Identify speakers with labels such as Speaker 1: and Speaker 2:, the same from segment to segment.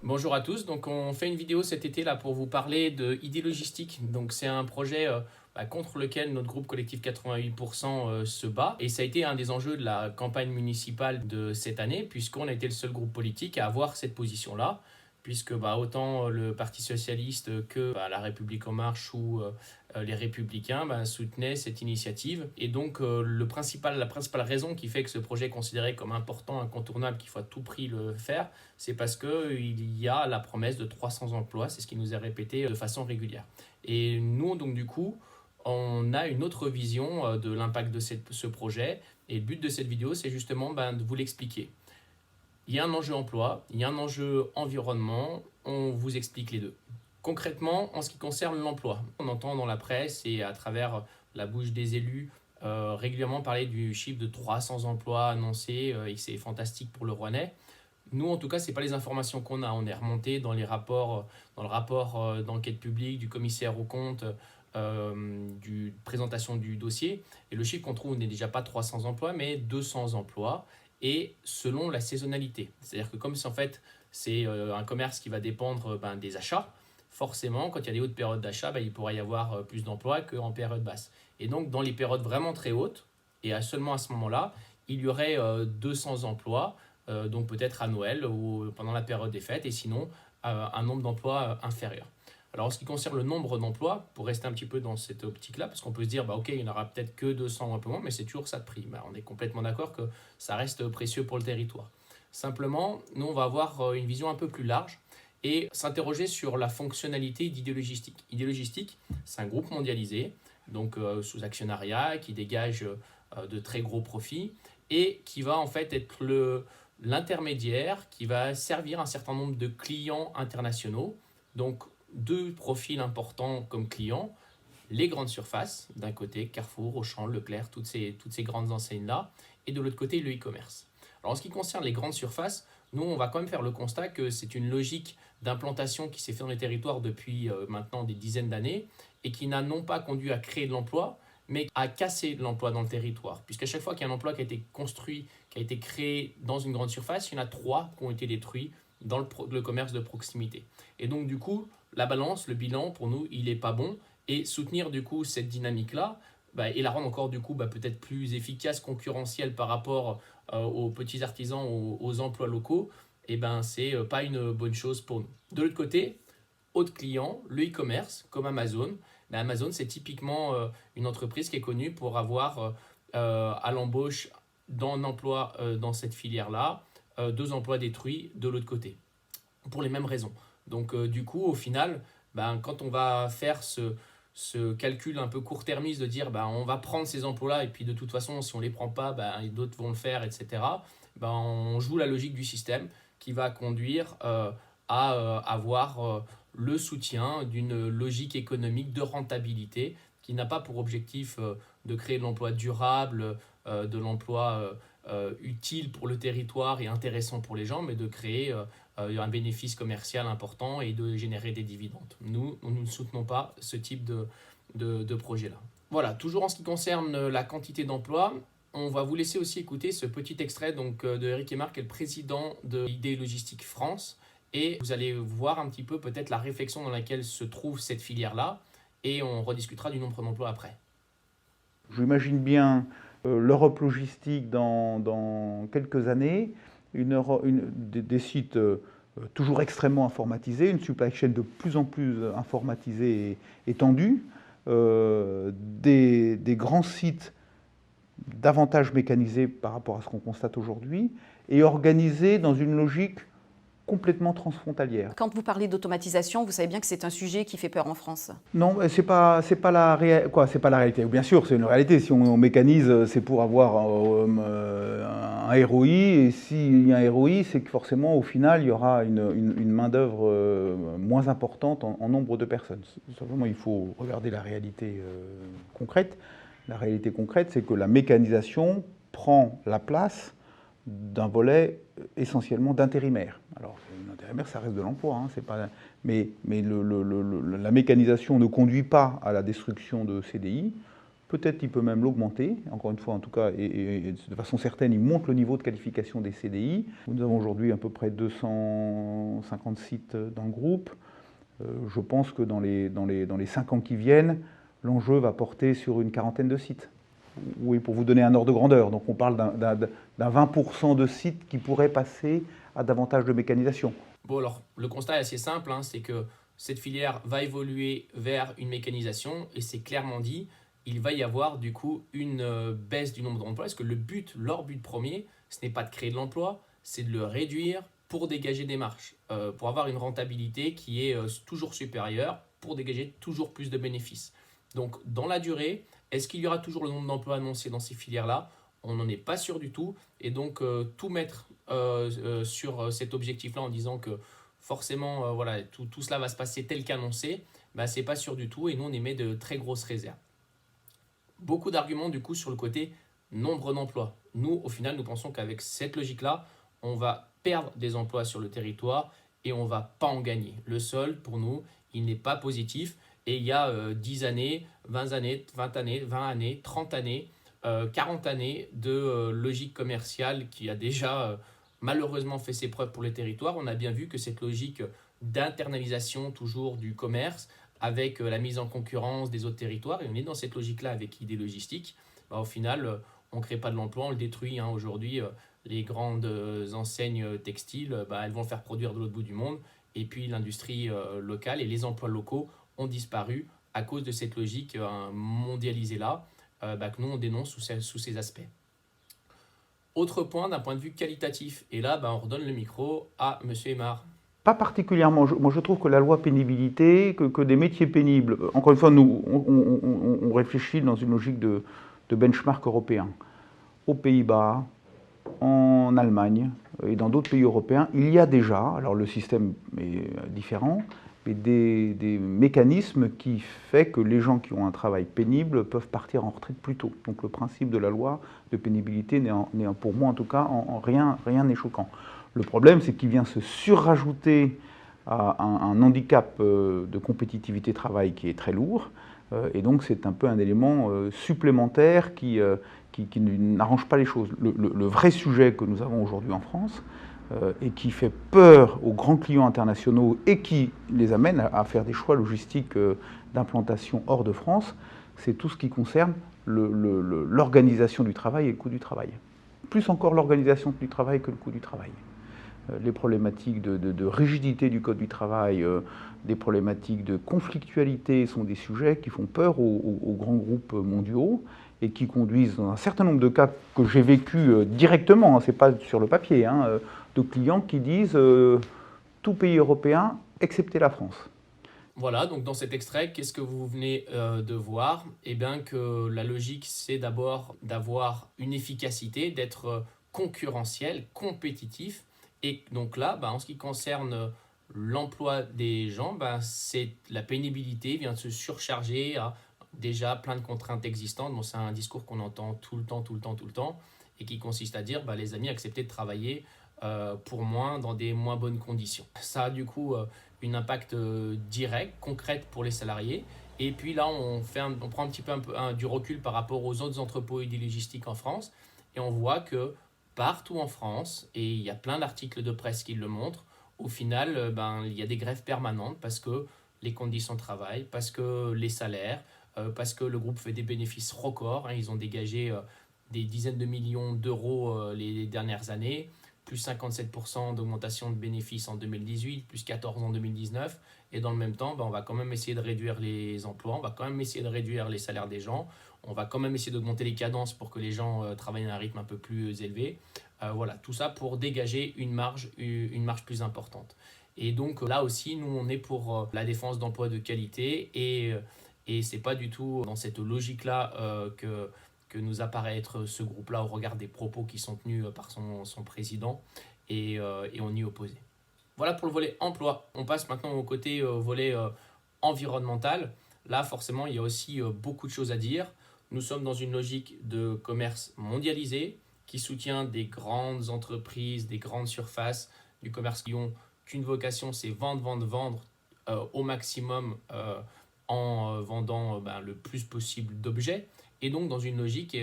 Speaker 1: Bonjour à tous, donc on fait une vidéo cet été là pour vous parler de ID Logistique. Donc c'est un projet contre lequel notre groupe Collectif 88% se bat et ça a été un des enjeux de la campagne municipale de cette année puisqu'on a été le seul groupe politique à avoir cette position-là puisque autant le Parti Socialiste que La République En Marche ou les Républicains soutenaient cette initiative. Et donc la principale raison qui fait que ce projet est considéré comme important, incontournable, qu'il faut à tout prix le faire, c'est parce qu'il y a la promesse de 300 emplois, c'est ce qui nous est répété de façon régulière. Et nous, donc du coup, on a une autre vision de l'impact de ce projet. Et le but de cette vidéo, c'est justement de vous l'expliquer. Il y a un enjeu emploi, il y a un enjeu environnement, on vous explique les deux. Concrètement, en ce qui concerne l'emploi, on entend dans la presse et à travers la bouche des élus régulièrement parler du chiffre de 300 emplois annoncés et que c'est fantastique pour le Rouennais. Nous, en tout cas, ce n'est pas les informations qu'on a. On est remonté dans les rapports, dans le rapport d'enquête publique du commissaire aux comptes, du présentation du dossier. Et le chiffre qu'on trouve n'est déjà pas 300 emplois, mais 200 emplois. Et selon la saisonnalité. C'est-à-dire que comme c'est un commerce qui va dépendre des achats, forcément, quand il y a des hautes périodes d'achat, il pourrait y avoir plus d'emplois qu'en période basse. Et donc, dans les périodes vraiment très hautes, et seulement à ce moment-là, il y aurait 200 emplois, donc peut-être à Noël ou pendant la période des fêtes, et sinon, un nombre d'emplois inférieur. Alors, en ce qui concerne le nombre d'emplois, pour rester un petit peu dans cette optique-là, parce qu'on peut se dire, ok, il n'y en aura peut-être que 200 ou un peu moins, mais c'est toujours ça de prix. On est complètement d'accord que ça reste précieux pour le territoire. Simplement, nous, on va avoir une vision un peu plus large et s'interroger sur la fonctionnalité d'Idéologistique. Idéologistique, c'est un groupe mondialisé, donc sous actionnariat, qui dégage de très gros profits et qui va en fait être l'intermédiaire qui va servir un certain nombre de clients internationaux. Donc, deux profils importants comme clients, les grandes surfaces, d'un côté Carrefour, Auchan, Leclerc, toutes ces grandes enseignes-là, et de l'autre côté le e-commerce. Alors en ce qui concerne les grandes surfaces, nous on va quand même faire le constat que c'est une logique d'implantation qui s'est faite dans les territoires depuis maintenant des dizaines d'années et qui n'a non pas conduit à créer de l'emploi, mais à casser de l'emploi dans le territoire. Puisqu'à chaque fois qu'il y a un emploi qui a été construit, qui a été créé dans une grande surface, il y en a 3 qui ont été détruits dans le commerce de proximité. Et donc du coup, la balance, le bilan, pour nous, il n'est pas bon. Et soutenir du coup cette dynamique-là et la rendre encore du coup peut-être plus efficace, concurrentielle par rapport aux petits artisans, aux emplois locaux, c'est pas une bonne chose pour nous. De l'autre côté, autres clients, le e-commerce comme Amazon. Amazon, c'est typiquement une entreprise qui est connue pour avoir à l'embauche d'un emploi dans cette filière-là, 2 emplois détruits de l'autre côté, pour les mêmes raisons. Donc du coup, au final, quand on va faire ce calcul un peu court-termiste de dire on va prendre ces emplois-là et puis de toute façon, si on ne les prend pas, d'autres vont le faire, etc., on joue la logique du système qui va conduire à avoir le soutien d'une logique économique de rentabilité qui n'a pas pour objectif de créer de l'emploi durable, de l'emploi utile pour le territoire et intéressant pour les gens, mais de créer un bénéfice commercial important et de générer des dividendes. Nous ne soutenons pas ce type de projet-là. Voilà, toujours en ce qui concerne la quantité d'emplois, on va vous laisser aussi écouter ce petit extrait de Eric Emard, qui est le président de ID Logistique France. Et vous allez voir un petit peu peut-être la réflexion dans laquelle se trouve cette filière-là. Et on rediscutera du nombre d'emplois après.
Speaker 2: J'imagine bien l'Europe logistique dans quelques années, des sites toujours extrêmement informatisés, une supply chain de plus en plus informatisée et étendue, des grands sites davantage mécanisés par rapport à ce qu'on constate aujourd'hui, et organisés dans une logique complètement transfrontalière.
Speaker 3: Quand vous parlez d'automatisation, vous savez bien que c'est un sujet qui fait peur en France.
Speaker 2: Non, c'est pas la c'est pas la réalité. Bien sûr, c'est une réalité. Si on mécanise, c'est pour avoir un ROI. Et s'il y a un ROI, c'est que forcément, au final, il y aura une main-d'œuvre moins importante en nombre de personnes. Simplement, il faut regarder la réalité concrète. La réalité concrète, c'est que la mécanisation prend la place d'un volet essentiellement d'intérimaire. Alors, l'intérimaire, ça reste de l'emploi, hein, c'est pas... mais la mécanisation ne conduit pas à la destruction de CDI, Peut-être il peut même l'augmenter, encore une fois en tout cas, et de façon certaine, il monte le niveau de qualification des CDI. Nous avons aujourd'hui à peu près 250 sites dans le groupe. Je pense que dans les 5 ans qui viennent, l'enjeu va porter sur une quarantaine de sites. Oui, pour vous donner un ordre de grandeur. Donc on parle d'un 20% de sites qui pourraient passer à davantage de mécanisation.
Speaker 1: Bon, alors, le constat est assez simple, c'est que cette filière va évoluer vers une mécanisation et c'est clairement dit, il va y avoir du coup une baisse du nombre d'emplois parce que leur but premier, ce n'est pas de créer de l'emploi, c'est de le réduire pour dégager des marges, pour avoir une rentabilité qui est toujours supérieure, pour dégager toujours plus de bénéfices. Donc, dans la durée, est-ce qu'il y aura toujours le nombre d'emplois annoncés dans ces filières-là? On n'en est pas sûr du tout. Et donc, tout mettre sur cet objectif-là en disant que forcément, voilà, tout cela va se passer tel qu'annoncé, bah, ce n'est pas sûr du tout. Et nous, on émet de très grosses réserves. Beaucoup d'arguments, du coup, sur le côté nombre d'emplois. Nous, au final, nous pensons qu'avec cette logique-là, on va perdre des emplois sur le territoire et on ne va pas en gagner. Le solde, pour nous, il n'est pas positif. Et il y a 10 années, 20 années, 20 années, 20 années, 30 années, 40 années de logique commerciale qui a déjà malheureusement fait ses preuves pour les territoires. On a bien vu que cette logique d'internalisation toujours du commerce avec la mise en concurrence des autres territoires, et on est dans cette logique-là avec idée logistique, bah, au final, on ne crée pas de l'emploi, on le détruit. Aujourd'hui, les grandes enseignes textiles, bah, elles vont le faire produire de l'autre bout du monde, et puis l'industrie locale et les emplois locaux ont disparu à cause de cette logique mondialisée-là, bah, que nous on dénonce sous ces aspects. Autre point d'un point de vue qualitatif, et là bah, on redonne le micro à M. Aymar.
Speaker 2: Pas particulièrement. Moi, je trouve que la loi pénibilité, que des métiers pénibles, encore une fois, nous, on réfléchit dans une logique de benchmark européen. Aux Pays-Bas, en Allemagne et dans d'autres pays européens, il y a déjà, alors le système est différent, mais des mécanismes qui font que les gens qui ont un travail pénible peuvent partir en retraite plus tôt. Donc le principe de la loi de pénibilité n'est pour moi en tout cas rien n'est choquant. Le problème, c'est qu'il vient se surrajouter à un handicap de compétitivité travail qui est très lourd, et donc c'est un peu un élément supplémentaire qui n'arrange pas les choses. Le vrai sujet que nous avons aujourd'hui en France, et qui fait peur aux grands clients internationaux et qui les amène à faire des choix logistiques d'implantation hors de France, c'est tout ce qui concerne l'organisation du travail et le coût du travail. Plus encore l'organisation du travail que le coût du travail. Les problématiques de rigidité du code du travail, des problématiques de conflictualité sont des sujets qui font peur aux grands groupes mondiaux et qui conduisent, dans un certain nombre de cas que j'ai vécu directement, ce n'est pas sur le papier, de clients qui disent tout pays européen excepté la France.
Speaker 1: Voilà, donc dans cet extrait, qu'est-ce que vous venez de voir? Eh bien que la logique, c'est d'abord d'avoir une efficacité, d'être concurrentiel, compétitif. Et donc là, en ce qui concerne l'emploi des gens, c'est la pénibilité vient de se surcharger à déjà plein de contraintes existantes. Bon, c'est un discours qu'on entend tout le temps, et qui consiste à dire, les amis, acceptez de travailler pour moins, dans des moins bonnes conditions. Ça a du coup un impact direct, concret pour les salariés. Et puis là, on prend un petit peu du recul par rapport aux autres entrepôts idéologistiques en France, et on voit que partout en France, et il y a plein d'articles de presse qui le montrent, au final, il y a des grèves permanentes parce que les conditions de travail, parce que les salaires, parce que le groupe fait des bénéfices records. Ils ont dégagé des dizaines de millions d'euros les dernières années, plus 57% d'augmentation de bénéfices en 2018, plus 14% en 2019. Et dans le même temps, on va quand même essayer de réduire les emplois, on va quand même essayer de réduire les salaires des gens, on va quand même essayer d'augmenter les cadences pour que les gens travaillent à un rythme un peu plus élevé. Voilà, tout ça pour dégager une marge plus importante. Et donc là aussi, nous, on est pour la défense d'emplois de qualité, et c'est pas du tout dans cette logique-là que nous apparaît être ce groupe-là au regard des propos qui sont tenus par son président, et on y est opposé. Voilà pour le volet emploi. On passe maintenant au côté volet environnemental. Là, forcément, il y a aussi beaucoup de choses à dire. Nous sommes dans une logique de commerce mondialisé qui soutient des grandes entreprises, des grandes surfaces, du commerce qui ont qu'une vocation, c'est vendre au maximum en vendant le plus possible d'objets. et donc dans une logique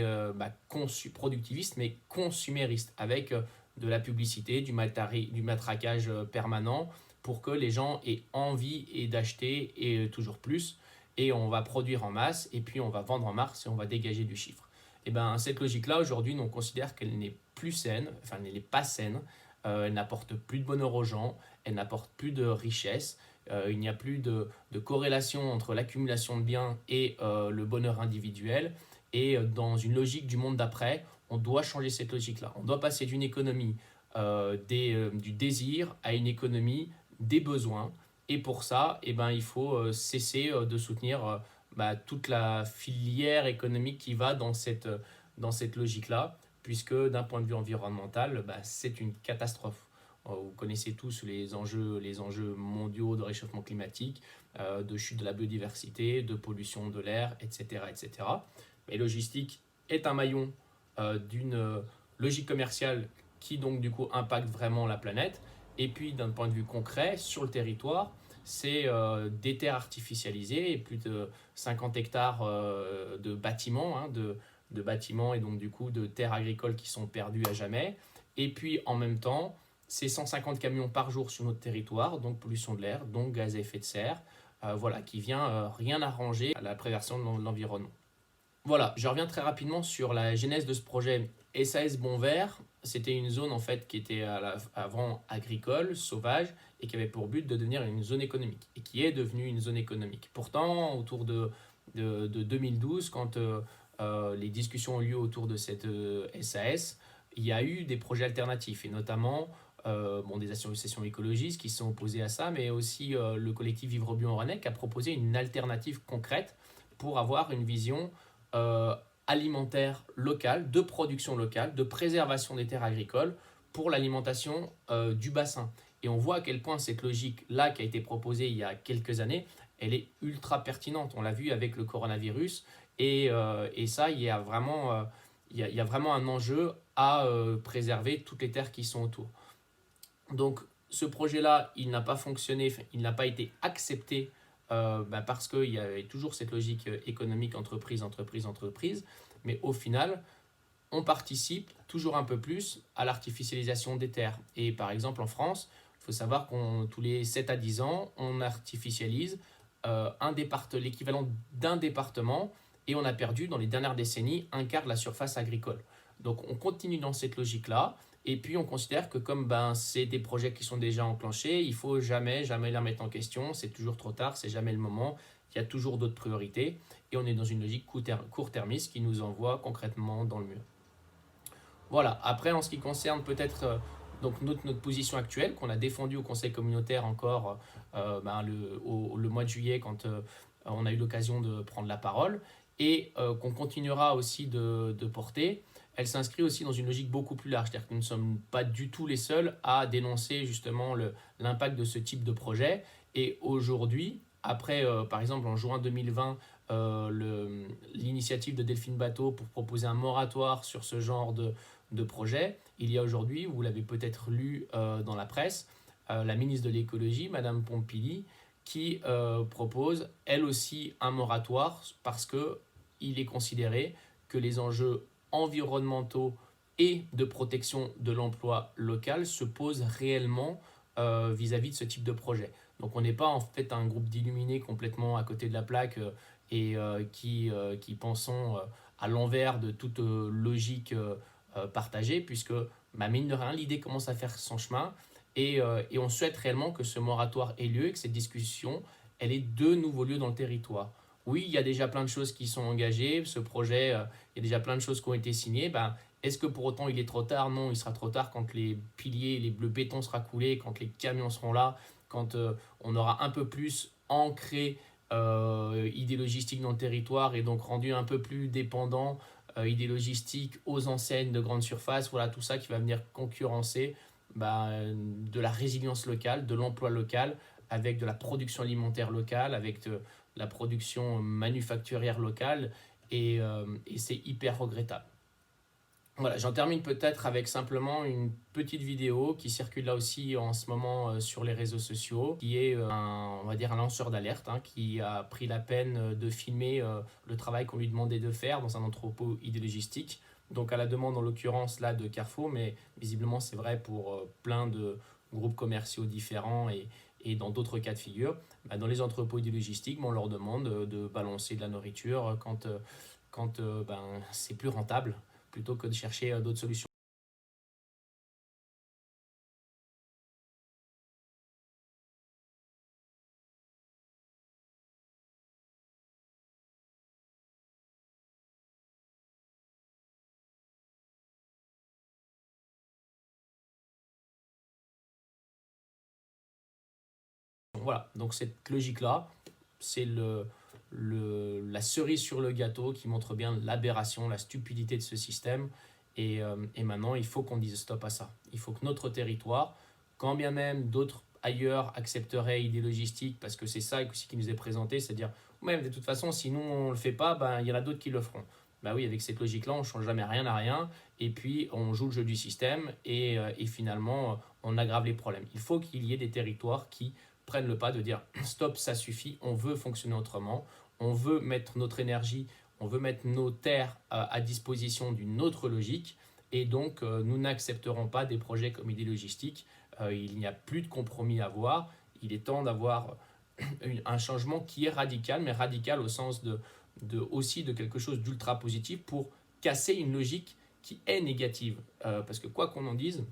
Speaker 1: productiviste mais consumériste, avec de la publicité, du matraquage permanent pour que les gens aient envie et d'acheter et toujours plus. Et on va produire en masse, et puis on va vendre en masse, et on va dégager du chiffre. Et ben cette logique-là, aujourd'hui, on considère qu'elle n'est plus saine, enfin elle n'est pas saine, elle n'apporte plus de bonheur aux gens, elle n'apporte plus de richesse, il n'y a plus de corrélation entre l'accumulation de biens et le bonheur individuel. Et dans une logique du monde d'après, on doit changer cette logique-là. On doit passer d'une économie du désir à une économie des besoins. Et pour ça, il faut cesser de soutenir toute la filière économique qui va dans cette logique-là, puisque d'un point de vue environnemental, c'est une catastrophe. Vous connaissez tous les enjeux mondiaux de réchauffement climatique, de chute de la biodiversité, de pollution de l'air, etc., etc. Mais logistique est un maillon d'une logique commerciale qui donc du coup impacte vraiment la planète. Et puis d'un point de vue concret, sur le territoire, c'est des terres artificialisées et plus de 50 hectares de bâtiments, de bâtiments et donc du coup de terres agricoles qui sont perdues à jamais. Et puis en même temps, c'est 150 camions par jour sur notre territoire, donc pollution de l'air, donc gaz à effet de serre, qui vient rien arranger à la préservation de l'environnement. Voilà, je reviens très rapidement sur la genèse de ce projet SAS Bon Vert. C'était une zone en fait qui était avant agricole, sauvage, et qui avait pour but de devenir une zone économique, et qui est devenue une zone économique. Pourtant, autour de 2012, quand les discussions ont lieu autour de cette SAS, il y a eu des projets alternatifs, et notamment des associations écologistes qui se sont opposées à ça, mais aussi le collectif Vivre Bio en Rennais qui a proposé une alternative concrète pour avoir une vision alimentaire locale, de production locale, de préservation des terres agricoles pour l'alimentation du bassin. Et on voit à quel point cette logique-là qui a été proposée il y a quelques années, elle est ultra pertinente. On l'a vu avec le coronavirus, et ça, il y a vraiment un enjeu à préserver toutes les terres qui sont autour. Donc ce projet-là, il n'a pas fonctionné, il n'a pas été accepté parce qu'il y avait toujours cette logique économique entreprise, mais au final, on participe toujours un peu plus à l'artificialisation des terres. Et par exemple en France, il faut savoir qu'on tous les 7 à 10 ans, on artificialise l'équivalent d'un département, et on a perdu dans les dernières décennies un quart de la surface agricole. Donc on continue dans cette logique-là. Et puis on considère que comme c'est des projets qui sont déjà enclenchés, il ne faut jamais les remettre en question, c'est toujours trop tard, c'est jamais le moment, il y a toujours d'autres priorités, et on est dans une logique court-termiste qui nous envoie concrètement dans le mur. Voilà, après en ce qui concerne peut-être donc notre position actuelle, qu'on a défendue au Conseil communautaire encore le mois de juillet quand on a eu l'occasion de prendre la parole, et qu'on continuera aussi de porter, elle s'inscrit aussi dans une logique beaucoup plus large. C'est-à-dire que nous ne sommes pas du tout les seuls à dénoncer justement l'impact de ce type de projet. Et aujourd'hui, après, par exemple, en juin 2020, l'initiative de Delphine Batho pour proposer un moratoire sur ce genre de projet, il y a aujourd'hui, vous l'avez peut-être lu dans la presse, la ministre de l'écologie, Madame Pompili, qui propose elle aussi un moratoire parce qu'il est considéré que les enjeux environnementaux et de protection de l'emploi local se posent réellement vis-à-vis de ce type de projet. Donc on n'est pas en fait un groupe d'illuminés complètement à côté de la plaque et qui pensons à l'envers de toute logique partagée, puisque mine de rien, l'idée commence à faire son chemin, et on souhaite réellement que ce moratoire ait lieu et que cette discussion elle ait de nouveaux lieux dans le territoire. Oui, il y a déjà plein de choses qui sont engagées, ce projet, il y a déjà plein de choses qui ont été signées. Est-ce que pour autant il est trop tard? Non, il sera trop tard quand les piliers, le béton sera coulé, quand les camions seront là, quand on aura un peu plus ancré idée logistique dans le territoire, et donc rendu un peu plus dépendant idée logistique aux enseignes de grande surface. Voilà, tout ça qui va venir concurrencer de la résilience locale, de l'emploi local, avec de la production alimentaire locale, avec de la production manufacturière locale, et c'est hyper regrettable. Voilà, j'en termine peut-être avec simplement une petite vidéo qui circule là aussi en ce moment sur les réseaux sociaux, qui est on va dire un lanceur d'alerte qui a pris la peine de filmer le travail qu'on lui demandait de faire dans un entrepôt idéologistique. Donc à la demande en l'occurrence là de Carrefour, mais visiblement c'est vrai pour plein de groupes commerciaux différents et dans d'autres cas de figure. Dans les entrepôts idéologistiques, on leur demande de balancer de la nourriture quand c'est plus rentable plutôt que de chercher d'autres solutions. Voilà, donc cette logique-là, c'est la cerise sur le gâteau qui montre bien l'aberration, la stupidité de ce système. Et maintenant, il faut qu'on dise stop à ça. Il faut que notre territoire, quand bien même d'autres ailleurs accepteraient idées logistiques, parce que c'est ça aussi qui nous est présenté, c'est-à-dire, même de toute façon, si nous on ne le fait pas, il y en a d'autres qui le feront. Oui, avec cette logique-là, on ne change jamais rien à rien, et puis on joue le jeu du système, et finalement, on aggrave les problèmes. Il faut qu'il y ait des territoires qui prennent le pas de dire stop, ça suffit, on veut fonctionner autrement, on veut mettre notre énergie, on veut mettre nos terres à disposition d'une autre logique, et donc nous n'accepterons pas des projets comme idée logistique. Il n'y a plus de compromis à avoir, il est temps d'avoir un changement qui est radical, mais radical au sens aussi de quelque chose d'ultra positif pour casser une logique qui est négative. Parce que quoi qu'on en dise,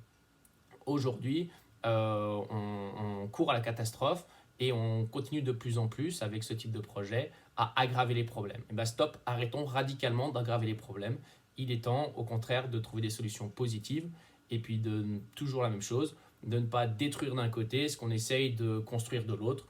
Speaker 1: aujourd'hui, on court à la catastrophe et on continue de plus en plus avec ce type de projet à aggraver les problèmes. Et stop, arrêtons radicalement d'aggraver les problèmes. Il est temps, au contraire, de trouver des solutions positives et puis toujours la même chose, de ne pas détruire d'un côté ce qu'on essaye de construire de l'autre.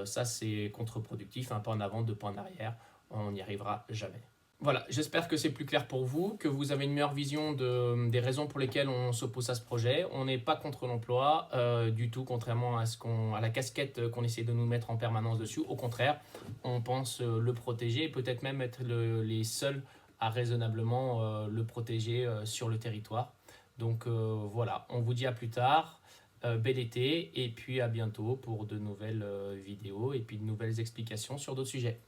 Speaker 1: Ça, c'est contre-productif, un pas en avant, deux pas en arrière. On n'y arrivera jamais. Voilà, j'espère que c'est plus clair pour vous, que vous avez une meilleure vision des raisons pour lesquelles on s'oppose à ce projet. On n'est pas contre l'emploi du tout, contrairement à la casquette qu'on essaie de nous mettre en permanence dessus. Au contraire, on pense le protéger et peut-être même être les seuls à raisonnablement le protéger sur le territoire. Donc voilà, on vous dit à plus tard, bel été et puis à bientôt pour de nouvelles vidéos et puis de nouvelles explications sur d'autres sujets.